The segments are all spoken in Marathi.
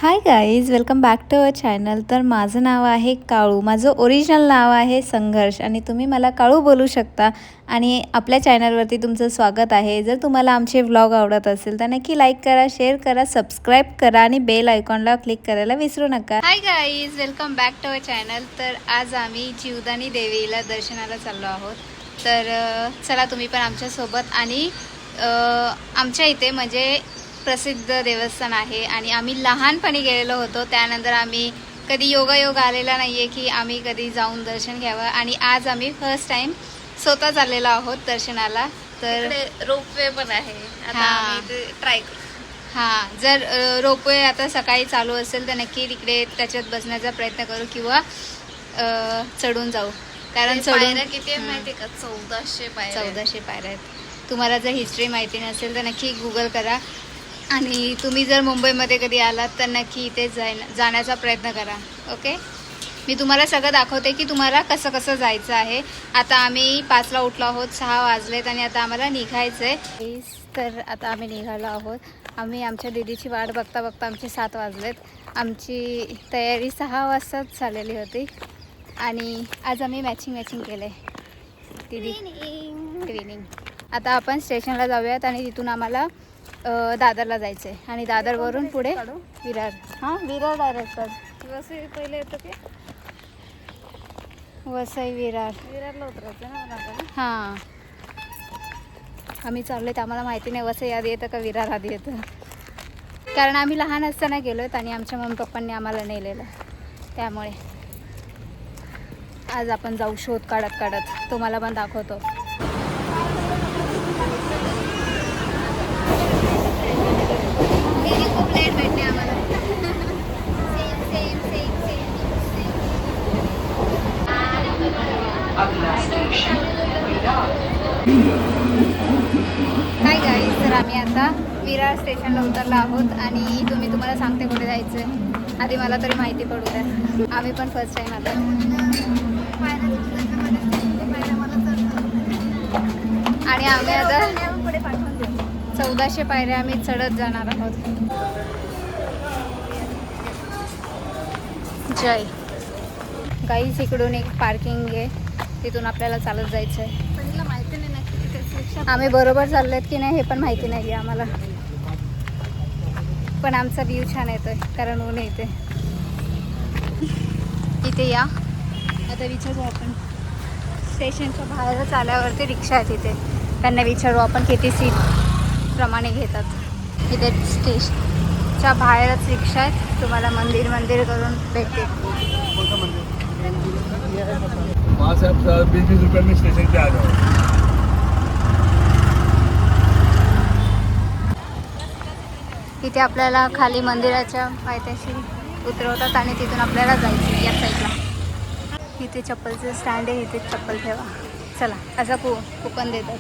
High guys, welcome back to our channel. तर माझं नाव आहे काळू. माझं ओरिजिनल नाव आहे संघर्ष आणि तुम्ही मला काळू बोलू शकता. आणि आपल्या चॅनलवरती तुमचं स्वागत आहे. जर तुम्हाला आमचे व्लॉग आवडत असेल तर नक्की लाईक करा, शेअर करा, सबस्क्राईब करा आणि बेल आयकॉनला क्लिक करायला विसरू नका. Hi guys, welcome back to our channel. तर आज आम्ही जीवदानी देवीला दर्शनाला चाललो आहोत. तर चला तुम्ही पण आमच्यासोबत. आणि आमच्या इथे म्हणजे प्रसिद्ध देवस्थान आहे आणि आम्ही लहानपणी गेलेलो होतो. त्यानंतर आम्ही कधी योगायोग आलेला नाही आहे की आम्ही कधी जाऊन दर्शन घ्यावं. आणि आज आम्ही फर्स्ट टाईम स्वतः चाललेलो आहोत दर्शनाला. तर रोपवे पण आहे आता आम्ही ते ट्राय करू. हां, जर रोपवे आता सकाळी चालू असेल तर नक्की तिकडे त्याच्यात बसण्याचा प्रयत्न करू किंवा चढून जाऊ. कारण चढून किती आहे माहिती का? 1400 पायऱ्या आहेत. तुम्हाला जर हिस्ट्री माहिती नसेल तर नक्की गुगल करा. आणि तुम्ही जर मुंबईमध्ये कधी आलात तर नक्की इथे जाण्याचा प्रयत्न करा. ओके, मी तुम्हाला सगळं दाखवते की तुम्हाला कसं कसं जायचं आहे. आता आम्ही 5ला उठलो आहोत, 6 वाजलेत आणि आता आम्हाला निघायचं आहे. तर आता आम्ही निघालो आहोत. आम्ही आमच्या दीदीची वाट बघता बघता आमचे 7 वाजलेत. आमची तयारी 6 वाजताच झालेली होती आणि आज आम्ही मॅचिंग केलं आहे. दीदी ट्रेनिंग. आता आपण स्टेशनला जाऊयात आणि तिथून आम्हाला दादरला जायचं आहे आणि दादरवरून पुढे विरार. हां, विरार डायरेक्ट वसई पहिले येतं की वसई विरारला उतरायचं ना मला. हां, आम्ही चाललो आहे. आम्हाला माहिती नाही वसई आधी येतं का विरार आधी येतं. कारण आम्ही लहान असताना गेलो आहेत आणि आमच्या मम्मी पप्पांनी आम्हाला नेलेलं. त्यामुळे आज आपण जाऊ शोध काढत तुम्हाला पण दाखवतो. खूप लेट भेटले आम्हाला. हाय गाईज, तर आम्ही आता विरार स्टेशनला उतरलो आहोत आणि इथून मी तुम्हाला सांगते कुठे जायचं आहे. आधी मला तरी माहिती पडू द्या. आम्ही पण फर्स्ट टाईम आता आणि आम्ही आता 1400 पायऱ्या आम्ही चढत जाणार आहोत. जय गाईज, इकडून एक पार्किंग आहे, तिथून आपल्याला चालत जायचं आहे. माहिती नाही नक्की आम्ही बरोबर चाललेत की नाही हे पण माहिती नाही आहे आम्हाला. पण आमचा व्ह्यू छान येतोय कारण ऊन येते. इथे या, आता विचारू आपण. स्टेशनच्या बाहेरच आल्यावरती रिक्षा आहे तिथे. त्यांना विचारू आपण किती सीट प्रमाणे घेतात. इथे स्टेशनच्या बाहेरच रिक्षा आहेत. तुम्हाला मंदिर करून भेटते. वहाँ से आप 20-20 रुपये में स्टेशन पे आ जाओ. इथे आपल्याला खाली मंदिराच्या पायथ्याशी उतरवतात आणि तिथून आपल्याला जायचं या साईडला. इथे चप्पलचं स्टँड आहे, इथे चप्पल ठेवा. चला, असं कुपन देतात.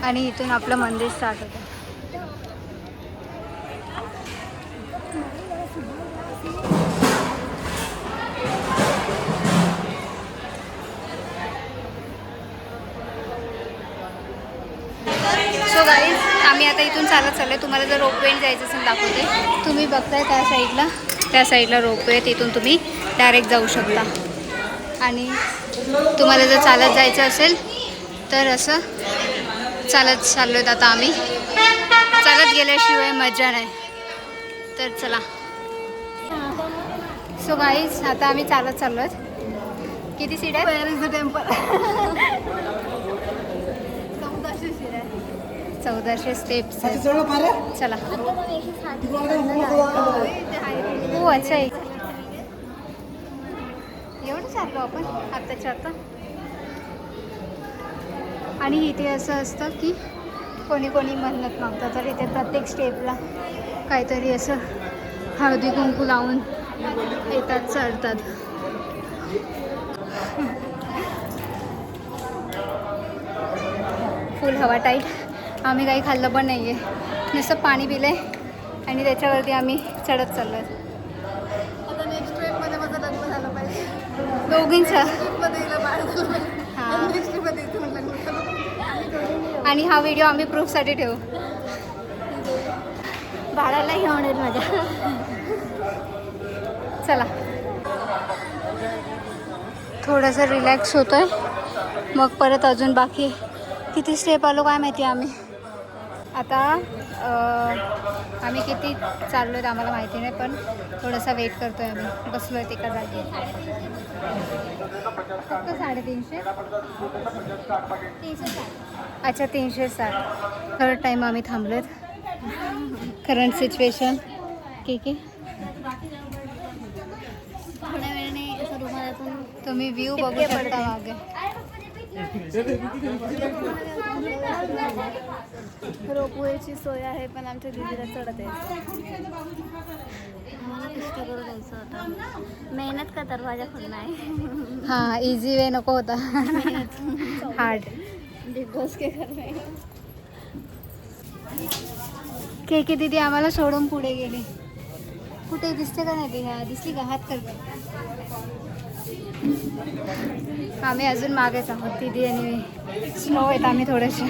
आणि इथून आपलं मंदिर स्टार्ट होतं. सो गाईज, आम्ही आता इथून चालत चाललो. तुम्हाला जर रोपवेने जायचं असेल दाखवते. तुम्ही बघताय त्या साईडला रोपवे, तिथून तुम्ही डायरेक्ट जाऊ शकता. आणि तुम्हाला जर चालत जायचं असेल तर असं चालत चाललो आहेत. आता आम्ही चालत गेल्याशिवाय मजा नाही. तर चला. सो गाईज, आता आम्ही चालत चाललो आहेत. किती सीट आहे? Temple 1400 steps. चला. हो, अच्छा आहे. एवढं चाललो आपण आत्ताच्या आता. आणि इथे असं असतं की कोणी मन्नत मागतं तर इथे प्रत्येक स्टेपला काहीतरी असं हळदी कुंकू लावून येतात, चढतात. फुल हवा टाईट. आम्ही काही खाल्लं पण नाही आहे, नुसतं पाणी पिलं आहे आणि त्याच्यावरती आम्ही चढत चाललो आहे. आता नेक्स्ट ट्रिपमध्ये माझं लग्न झालं पाहिजे. दोघींचं. हां, नेक्स्ट ट्रिपमध्ये इथून लग्न झालं. आणि हा व्हिडिओ आम्ही प्रूफसाठी ठेवू. भाड्याला घेऊन येईल माझ्या. चला थोडंसं रिलॅक्स होतोय, मग परत अजून बाकी किती स्टेप आलो काय माहिती. आम्ही आता आम्ही किती चाललो आहेत आम्हाला माहिती नाही, पण थोडासा वेट करतो आहे. आम्ही बसलो आहेत एका जागी. फक्त 350. अच्छा 360. थर्ड टाईम आम्ही थांबलो आहेत. करंट सिच्युएशन ठीक आहे. थोड्या वेळाने असं रुमालातून तुम्ही व्ह्यू बघू शकता मागे. रोपवेची सोय आहे, पण आमच्या दीदीला चढत आहे. आम्हाला कष्ट करू जायचं होतं. मेहनत का दरवाजा खुलना आहे. हां इझी वे नको होता, हार्ड. बिग बॉस के घर में. के दीदी आम्हाला सोडून पुढे गेली. कुठे दिसते का नाही ती? दिसली का? हात करते. आम्ही अजून मागेच आहोत. दीदी आणि स्लो आहेत आम्ही थोडेसे.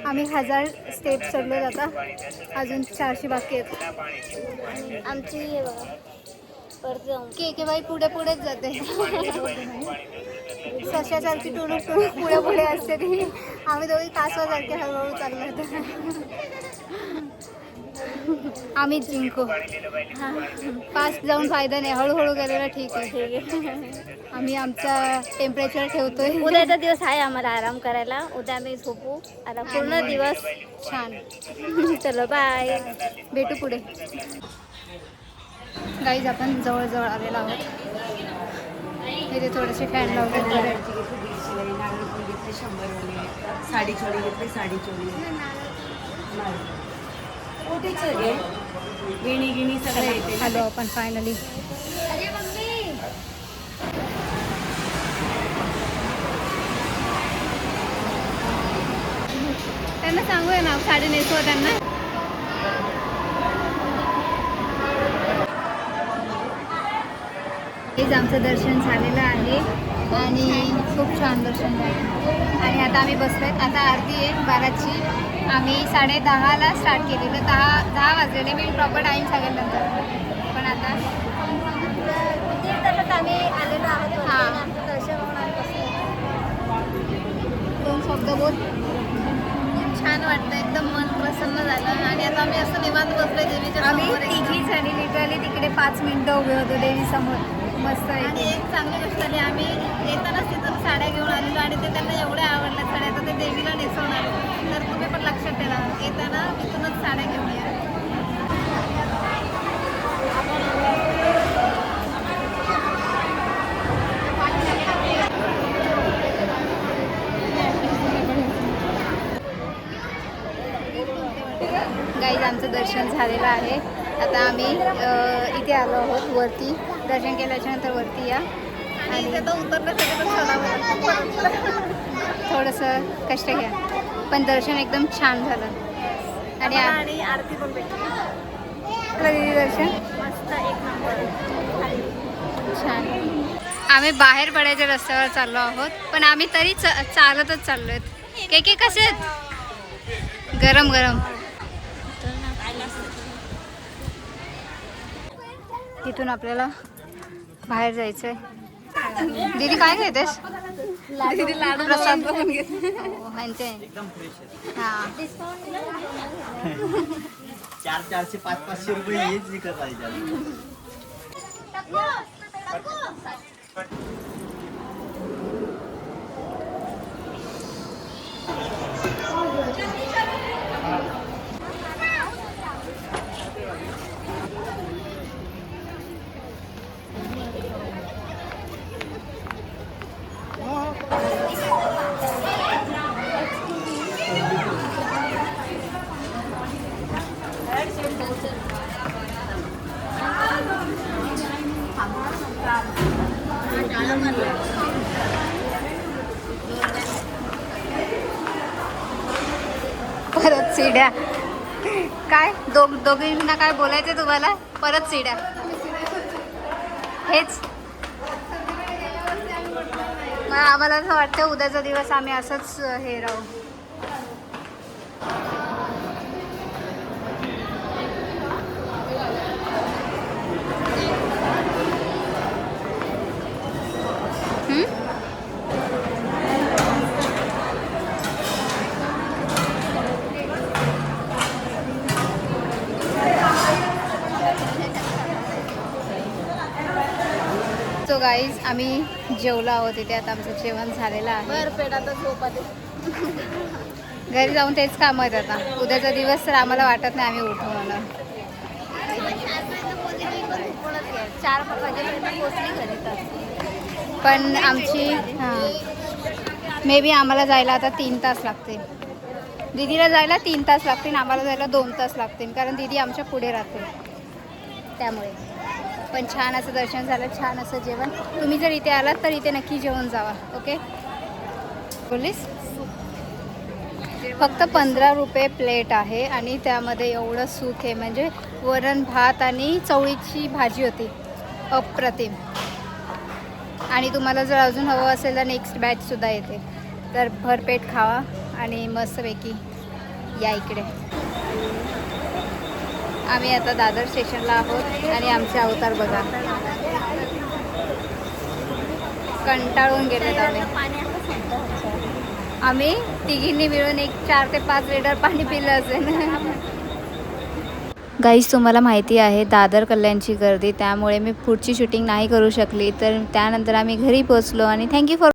आम्ही 1000 स्टेप चढलो जाता, अजून 400 बाकी आहेत. आमची हे बघा परत जाऊन के बाई पुढे पुढेच जाते. सशासारखी टुणूक टुणूक पुढे पुढे असते ती. आम्ही दोघी कासवासारखे हळूहळू चाललो होतो. आम्ही जिंकू. फास्ट जाऊन फायदा नाही, हळूहळू गेलेला ठीक आहे. आम्ही आमचा टेम्परेचर ठेवतोय. उद्याचा दिवस आहे आम्हाला आराम करायला. उद्या आम्ही झोपू आता पूर्ण दिवस. छान. चलो बाय. भेटू पुढे. गाईज आपण जवळजवळ आलेलो आहोत. इथे थोडेसे फॅन लावले. साडी चोळी घेतली, साडी चोळी ओटीचं घे, गिणी गिणी सगळं येते. आलो आपण फायनली. त्यांना सांगूया ना साडी नेसवा त्यांना. हेच आमचं दर्शन झालेलं आहे आणि खूप छान दर्शन झालं. आणि आता आम्ही बसलोय. आता आरती आहे 12ची. आम्ही 10:30ला स्टार्ट केलेलं. 10 वाजलेले. मी प्रॉपर टाईम सांगेल नंतर. पण आता दीड तासात आम्ही आलेलो आहोत. हां. आमचं दर्शन होऊन आम्ही बसलो. 2 शब्द बोल. छान वाटतं, एकदम मन प्रसन्न झालं. आणि आता आम्ही असं निवांत बसलोय देवीच्या आम्ही समोर एकदम. तिघी झाली लिटरली तिकडे 5 मिनिटं उभे होतो देवीसमोर. मस्त आणि आहे. एक चांगली गोष्ट आली, आम्ही येतानाच तिथून साड्या घेऊन आलेलो आणि ते त्यांना एवढ्या आवडल्या साड्या, तर ते देवीला नेसवणार. तर तुम्ही पण लक्षात ठेवा, येताना तिथूनच साड्या घेऊन या. गाईज आमचं दर्शन झालेलं आहे. आता आम्ही इथे आलो आहोत वरती. दर्शन केल्याच्यानंतर वरती या. आणि इथे तर उतरण्यासाठी पण चढावं लागतं. थोडंसं कष्ट घ्या, पण दर्शन एकदम छान झालं. आणि आणि आरती पण भेटली. दीदी दर्शन मस्त एक नंबर. छान. आम्ही बाहेर पडायच्या रस्त्यावर चाललो आहोत, पण आम्ही तरी चालतच चाललो आहेत. के कसे आहेत? गरम गरम. तिथून आपल्याला बाहेर जायचंय. दीदी काय घेतेस? प्रसाद म्हणजे हां 400-500 रुपये हेच विकत पाहिजे. परत चिड्या. काय दोघींना काय बोलायचं तुम्हाला? परत चिड्या. हेच आम्हाला असं वाटतं उद्याचा दिवस आम्ही असंच हे राहू. सो गाईज आम्ही जेवलो आहोत इथे. आता आमचं जेवण झालेलं आहे. बर पेट आता झोपाते. घरी जाऊन तेच काम आहेत आता. उद्याचा दिवस तर आम्हाला वाटत नाही आम्ही उठू म्हणून. 4 वाजेपर्यंत पोहोचली घरी तर. पण आमची मे बी आम्हाला जायला आता 3 तास लागतील. दीदीला जायला 3 तास लागतील, आम्हाला जायला 2 तास लागतील, कारण दीदी आमच्या पुढे राहते त्यामुळे. पण छान असं दर्शन झालं, छान असं जेवण. तुम्ही जर इथे आलात तर इथे नक्की जेवण जावा. ओके बोलीस. फक्त 15 रुपये प्लेट आहे आणि त्यामध्ये एवढं सूप आहे, म्हणजे वरण भात आणि चवळीची भाजी होती. अप्रतिम. आणि तुम्हाला जर अजून हवं असेल तर नेक्स्ट बॅचसुद्धा येते, तर भरपेट खावा आणि मस्तपैकी या इकडे. आम्ही आता दादर स्टेशनला आहोत आणि आमचे अवतार बघा, कंटाळून गेलेत आम्ही तिघींनी मिळून 4 ते 5 लिटर पाणी पिलं असेल. गाईज तुम्हाला माहिती आहे दादर कल्याणची गर्दी, त्यामुळे मी पुढची शूटिंग नाही करू शकली. तर त्यानंतर आम्ही घरी पोचलो आणि थँक्यू फॉर